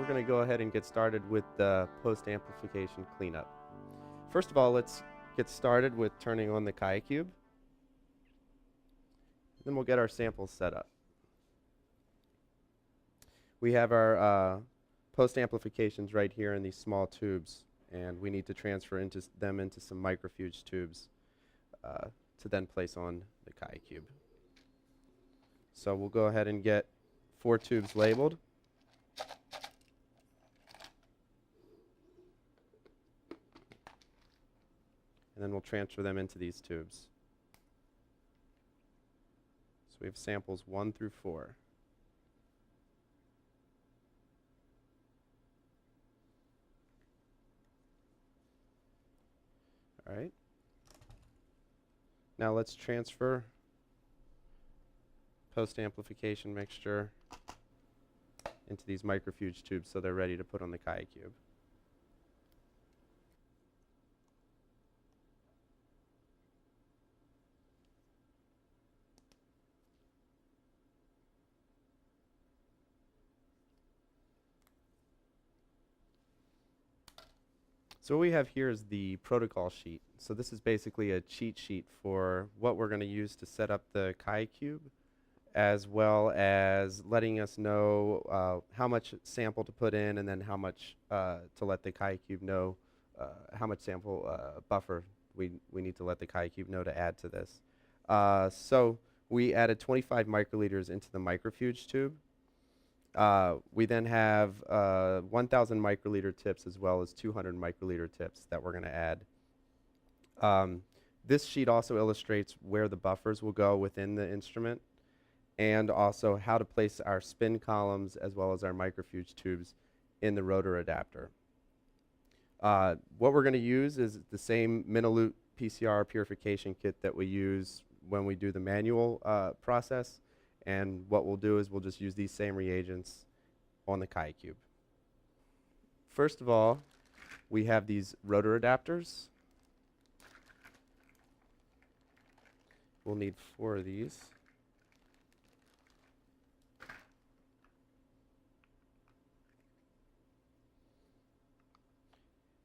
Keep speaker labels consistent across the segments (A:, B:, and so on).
A: we're going to go ahead and get started with the post-amplification cleanup. First of all, let's get started with turning on the QIAcube. Then we'll get our samples set up. We have our post-amplifications right here in these small tubes, and we need to transfer them into some microfuge tubes to then place on the QIAcube. So we'll go ahead and get 4 tubes labeled. And then we'll transfer them into these tubes. So we have samples 1 through 4. All right. Now let's transfer post-amplification mixture into these microfuge tubes so they're ready to put on the QIAcube. So what we have here is the protocol sheet. So this is basically a cheat sheet for what we're going to use to set up the QIAcube, as well as letting us know how much sample to put in and then how much to let the QIAcube know how much sample buffer we need to let the QIAcube know to add to this. So we added 25 microliters into the microfuge tube. We then have 1,000 microliter tips as well as 200 microliter tips that we're going to add. This sheet also illustrates where the buffers will go within the instrument, and also how to place our spin columns as well as our microfuge tubes in the rotor adapter. What we're going to use is the same MinElute PCR purification kit that we use when we do the manual process. And what we'll do is we'll just use these same reagents on the QIAcube. First of all, we have these rotor adapters. We'll need 4 of these.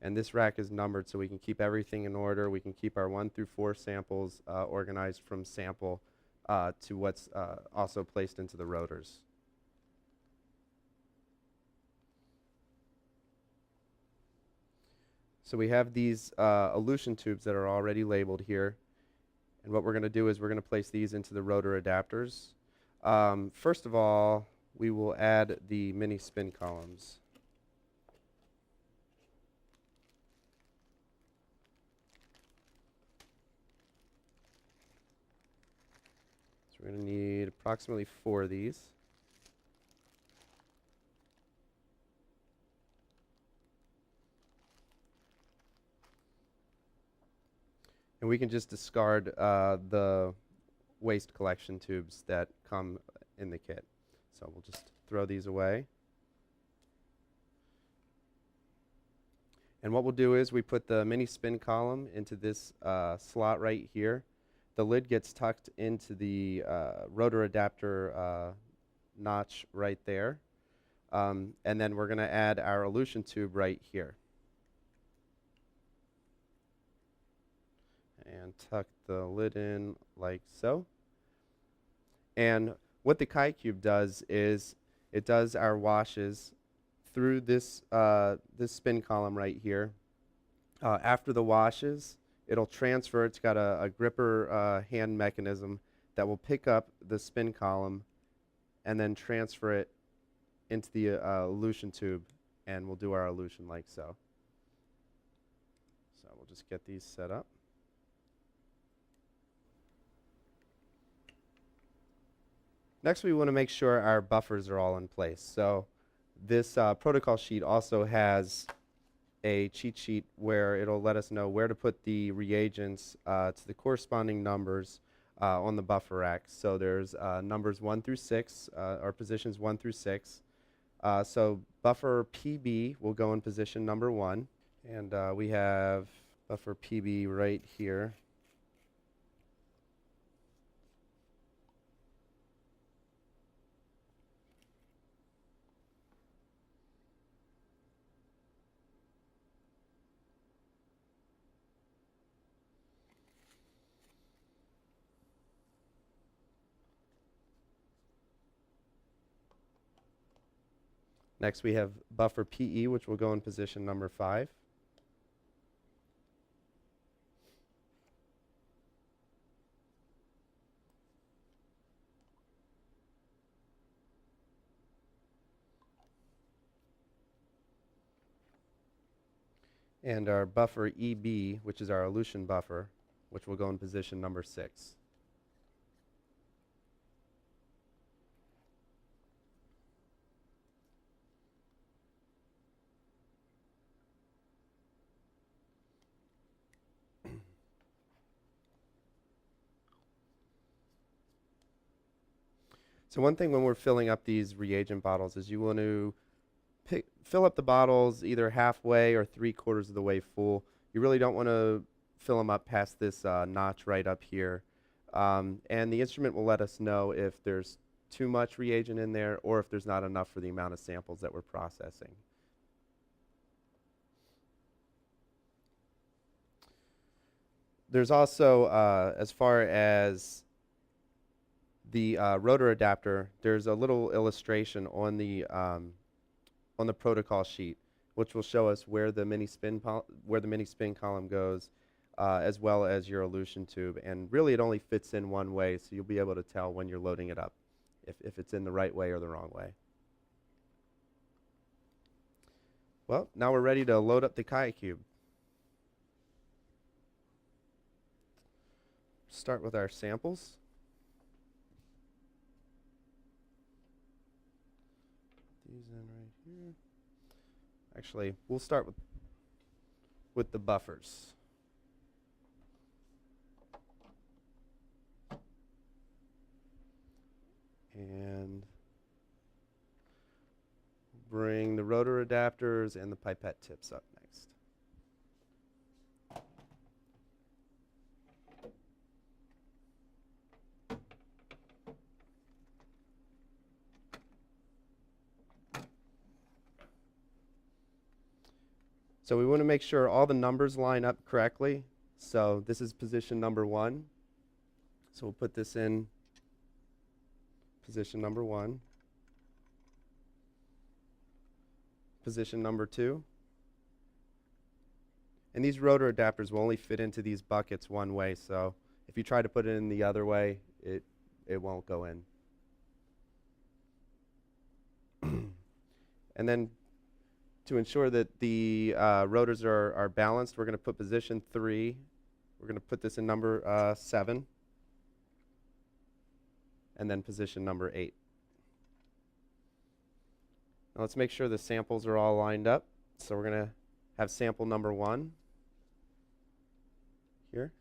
A: And this rack is numbered so we can keep everything in order. We can keep our 1 through 4 samples organized from sample to what's also placed into the rotors. So we have these elution tubes that are already labeled here. And what we're going to do is we're going to place these into the rotor adapters. First of all, we will add the mini spin columns. We're going to need approximately 4 of these. And we can just discard the waste collection tubes that come in the kit. So we'll just throw these away. And what we'll do is we put the mini spin column into this slot right here. The lid gets tucked into the rotor adapter notch right there. And then we're going to add our elution tube right here. And tuck the lid in like so. And what the QIAcube does is it does our washes through this, this spin column right here. After the washes, it'll transfer. It's got a gripper hand mechanism that will pick up the spin column and then transfer it into the elution tube, and we'll do our elution like so. So we'll just get these set up. Next, we want to make sure our buffers are all in place. So this protocol sheet also has a cheat sheet where it'll let us know where to put the reagents to the corresponding numbers on the buffer rack. So there's numbers 1 through 6, or positions 1 through 6. So buffer PB will go in position number 1, and we have buffer PB right here. Next we have buffer PE, which will go in position number 5. And our buffer EB, which is our elution buffer, which will go in position number 6. So one thing when we're filling up these reagent bottles is you want to fill up the bottles either halfway or 3/4 of the way full. You really don't want to fill them up past this notch right up here. And the instrument will let us know if there's too much reagent in there or if there's not enough for the amount of samples that we're processing. There's also, as far as the rotor adapter, there's a little illustration on the protocol sheet, which will show us where the mini spin column goes, as well as your elution tube. And really, it only fits in one way, so you'll be able to tell when you're loading it up, if it's in the right way or the wrong way. Well, now we're ready to load up the QIAcube. Start with our samples. These in right here. Actually, we'll start with the buffers. And bring the rotor adapters and the pipette tips up next. So we want to make sure all the numbers line up correctly. So this is position number 1. So we'll put this in position number 1. Position number 2. And these rotor adapters will only fit into these buckets one way, so if you try to put it in the other way, it won't go in. And then to ensure that the rotors are balanced, we're going to put position 3. We're going to put this in number 7. And then position number 8. Now let's make sure the samples are all lined up. So we're going to have sample number 1 here.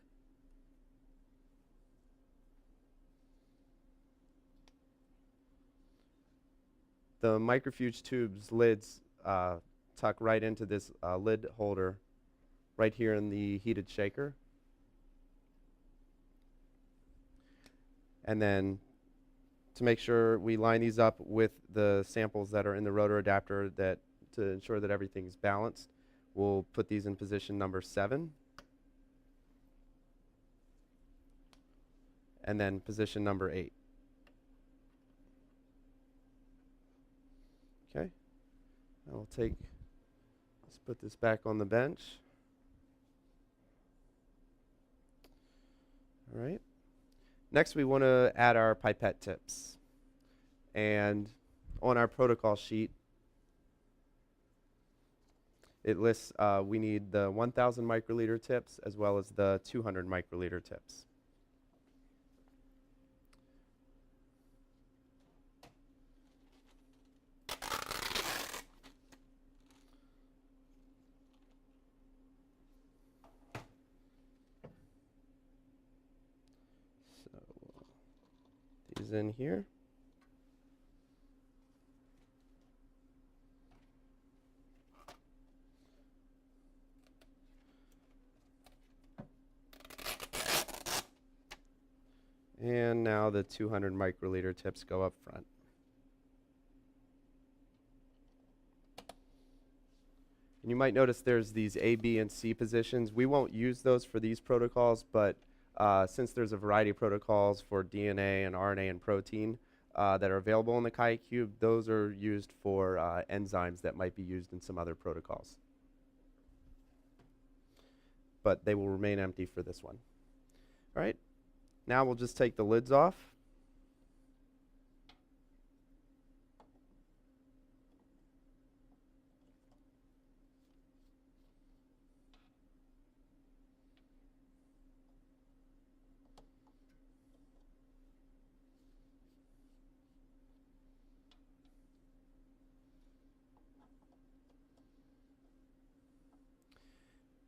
A: The microfuge tube's lids tuck right into this lid holder right here in the heated shaker. And then to make sure we line these up with the samples that are in the rotor adapter to ensure that everything's balanced, we'll put these in position number 7. And then position number 8. Okay. Now let's put this back on the bench. All right. Next, we want to add our pipette tips. And on our protocol sheet, it lists we need the 1,000 microliter tips as well as the 200 microliter tips. These in here. And now the 200 microliter tips go up front. And you might notice there's these A, B, and C positions. We won't use those for these protocols, but since there's a variety of protocols for DNA and RNA and protein, that are available in the QIAcube, those are used for enzymes that might be used in some other protocols. But they will remain empty for this one. All right, now we'll just take the lids off.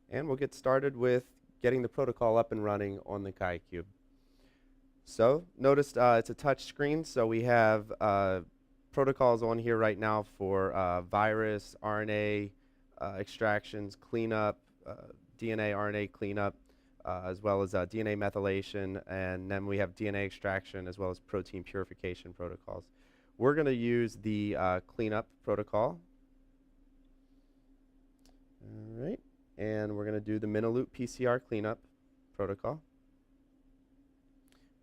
A: And we'll get started with getting the protocol up and running on the QIAcube. So notice it's a touch screen, so we have protocols on here right now for virus, RNA extractions, cleanup, DNA, RNA cleanup, as well as DNA methylation, and then we have DNA extraction as well as protein purification protocols. We're going to use the cleanup protocol. All right. And we're going to do the MinElute PCR cleanup protocol.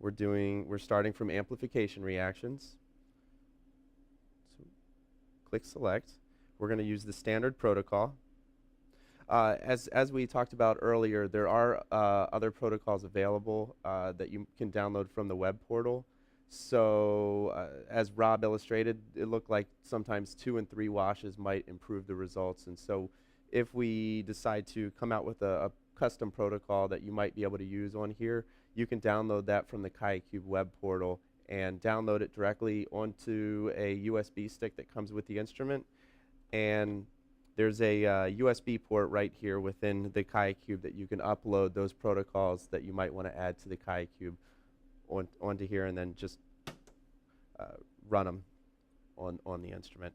A: We're starting from amplification reactions. So click select. We're going to use the standard protocol. As we talked about earlier, there are other protocols available that you can download from the web portal. So as Rob illustrated, it looked like sometimes 2 and 3 washes might improve the results. And so if we decide to come out with a custom protocol that you might be able to use on here, you can download that from the QIAcube web portal and download it directly onto a USB stick that comes with the instrument. And there's a USB port right here within the QIAcube that you can upload those protocols that you might want to add to the QIAcube onto here, and then just run them on the instrument.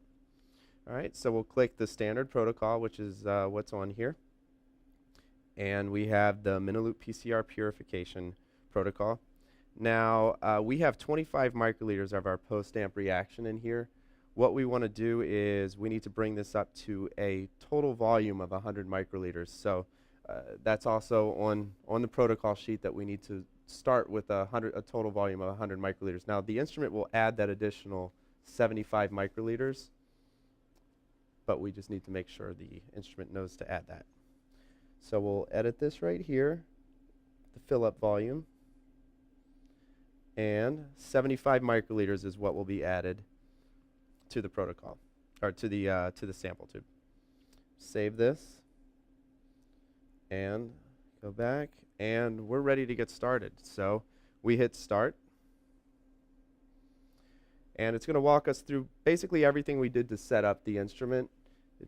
A: All right, so we'll click the standard protocol, which is what's on here. And we have the MinElute PCR purification protocol. Now, we have 25 microliters of our post-amp reaction in here. What we want to do is we need to bring this up to a total volume of 100 microliters. So that's also on the protocol sheet, that we need to start with a total volume of 100 microliters. Now, the instrument will add that additional 75 microliters, but we just need to make sure the instrument knows to add that. So we'll edit this right here, the fill-up volume, and 75 microliters is what will be added to the protocol, or to the sample tube. Save this, and go back, and we're ready to get started. So we hit start, and it's going to walk us through basically everything we did to set up the instrument.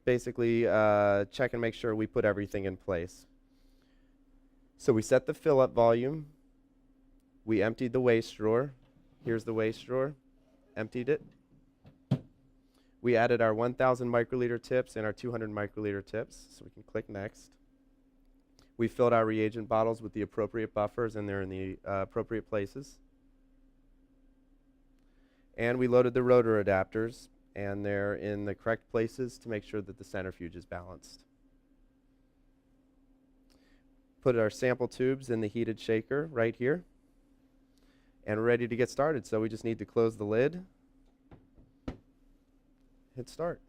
A: Basically check and make sure we put everything in place. So we set the fill-up volume. We emptied the waste drawer. Here's the waste drawer. Emptied it. We added our 1,000 microliter tips and our 200 microliter tips, so we can click next. We filled our reagent bottles with the appropriate buffers, and they're in the appropriate places. And we loaded the rotor adapters, and they're in the correct places to make sure that the centrifuge is balanced. Put our sample tubes in the heated shaker right here, and we're ready to get started. So we just need to close the lid, hit start.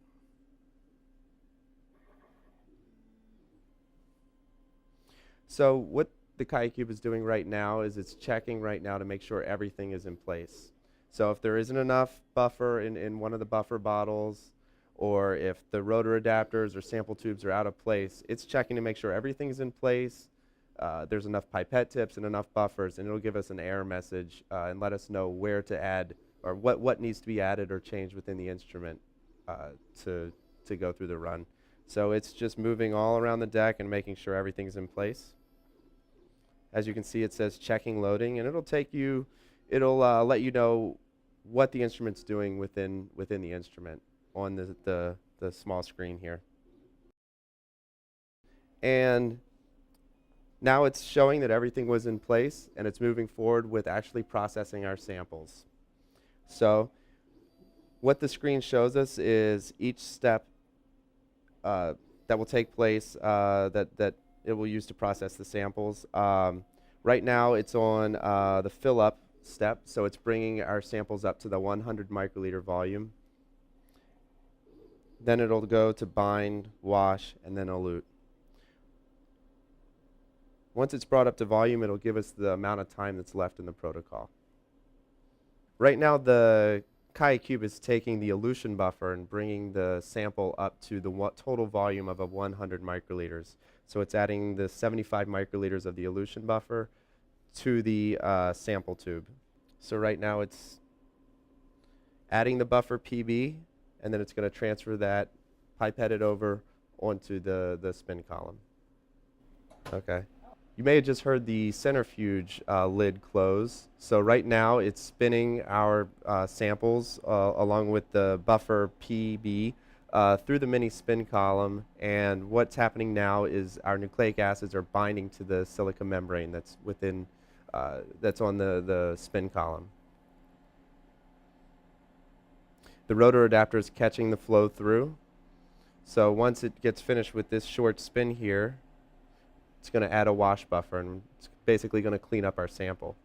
A: So what the QIAcube is doing right now is it's checking right now to make sure everything is in place. So if there isn't enough buffer in one of the buffer bottles, or if the rotor adapters or sample tubes are out of place, it's checking to make sure everything's in place, there's enough pipette tips and enough buffers, and it'll give us an error message and let us know where to add, or what needs to be added or changed within the instrument to go through the run. So it's just moving all around the deck and making sure everything's in place. As you can see, it says checking loading, and it'll let you know what the instrument's doing within the instrument on the small screen here. And now it's showing that everything was in place, and it's moving forward with actually processing our samples. So what the screen shows us is each step that will take place that it will use to process the samples. Right now it's on the fill up step, so it's bringing our samples up to the 100 microliter volume. Then it'll go to bind, wash, and then elute. Once it's brought up to volume, it'll give us the amount of time that's left in the protocol. Right now, the QIAcube is taking the elution buffer and bringing the sample up to the total volume of 100 microliters. So it's adding the 75 microliters of the elution buffer to the sample tube. So right now it's adding the buffer PB, and then it's going to transfer that, pipette it over onto the spin column. Okay. You may have just heard the centrifuge lid close. So right now it's spinning our samples along with the buffer PB through the mini spin column, and what's happening now is our nucleic acids are binding to the silica membrane that's within that's on the spin column. The rotor adapter is catching the flow through. So once it gets finished with this short spin here, it's going to add a wash buffer, and it's basically going to clean up our sample.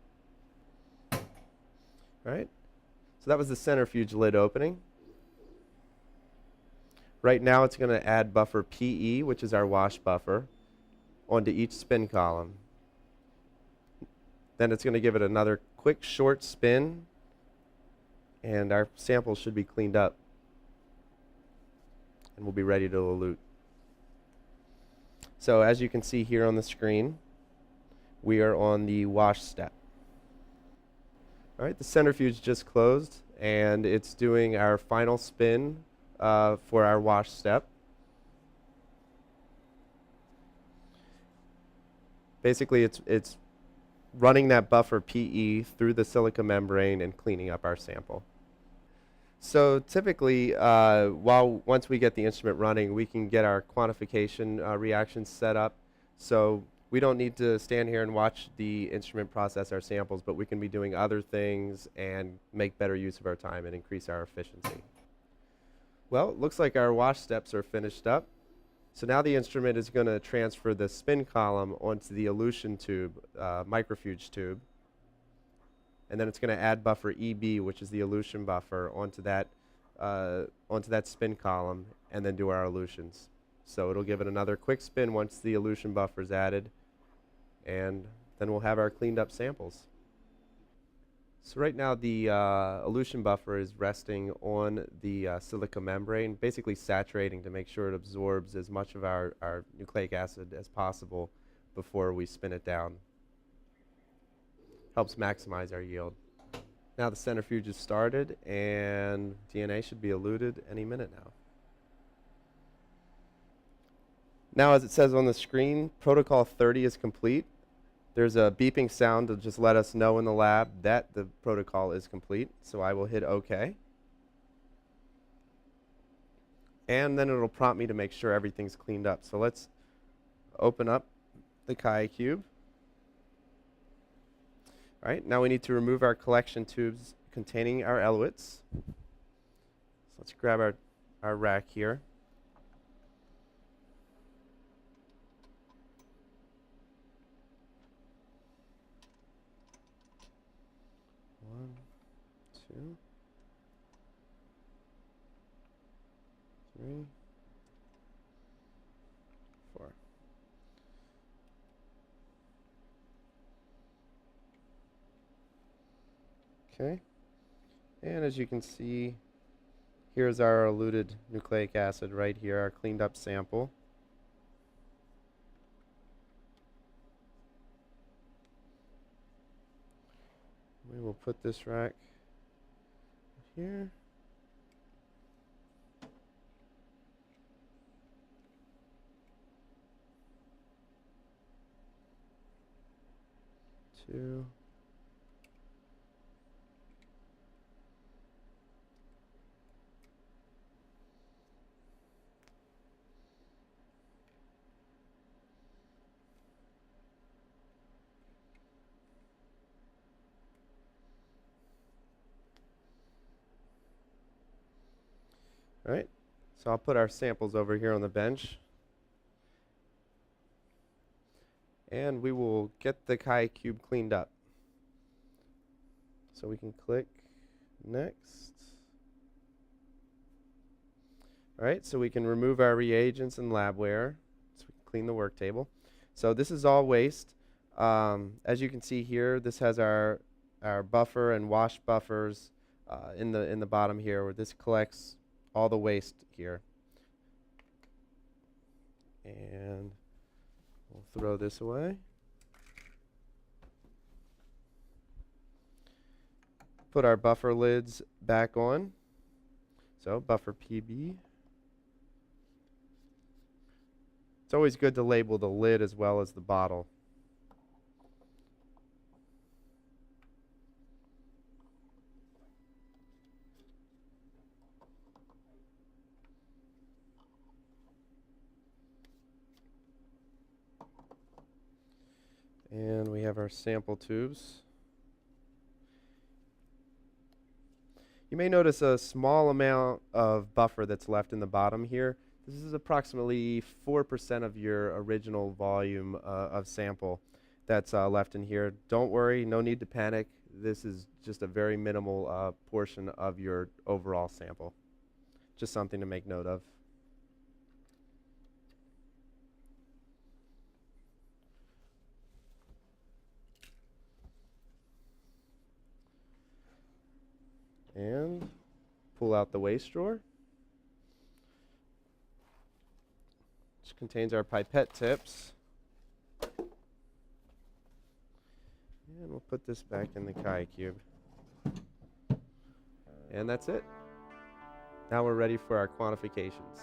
A: All right? So that was the centrifuge lid opening. Right now it's going to add buffer PE, which is our wash buffer, onto each spin column. Then it's going to give it another quick short spin, and our sample should be cleaned up, and we'll be ready to elute. So as you can see here on the screen, we are on the wash step. All right, the centrifuge just closed, and it's doing our final spin for our wash step. Basically, it's running that buffer PE through the silica membrane and cleaning up our sample. So typically, once we get the instrument running, we can get our quantification reactions set up. So we don't need to stand here and watch the instrument process our samples, but we can be doing other things and make better use of our time and increase our efficiency. Well, it looks like our wash steps are finished up. So now the instrument is going to transfer the spin column onto the elution tube, microfuge tube. And then it's going to add buffer EB, which is the elution buffer, onto that spin column, and then do our elutions. So it'll give it another quick spin once the elution buffer is added, and then we'll have our cleaned up samples. So right now the elution buffer is resting on the silica membrane, basically saturating to make sure it absorbs as much of our nucleic acid as possible before we spin it down. Helps maximize our yield. Now the centrifuge is started, and DNA should be eluted any minute now. Now, as it says on the screen, protocol 30 is complete. There's a beeping sound to just let us know in the lab that the protocol is complete. So I will hit OK. And then it'll prompt me to make sure everything's cleaned up. So let's open up the QIAcube. All right, now we need to remove our collection tubes containing our eluates. So let's grab our rack here. One, two, three, four. Okay, and as you can see, here's our eluted nucleic acid right here, our cleaned up sample. We will put this rack here. Two. All right, so I'll put our samples over here on the bench, and we will get the QIAcube cleaned up. So we can click next. All right, so we can remove our reagents and labware. So we can clean the work table. So this is all waste. As you can see here, this has our buffer and wash buffers in the bottom here, where this collects all the waste here. And we'll throw this away. Put our buffer lids back on. So buffer PB. It's always good to label the lid as well as the bottle. And we have our sample tubes. You may notice a small amount of buffer that's left in the bottom here. This is approximately 4% of your original volume of sample that's left in here. Don't worry, no need to panic. This is just a very minimal portion of your overall sample. Just something to make note of. And pull out the waste drawer, which contains our pipette tips. And we'll put this back in the Chi cube. And that's it. Now we're ready for our quantifications.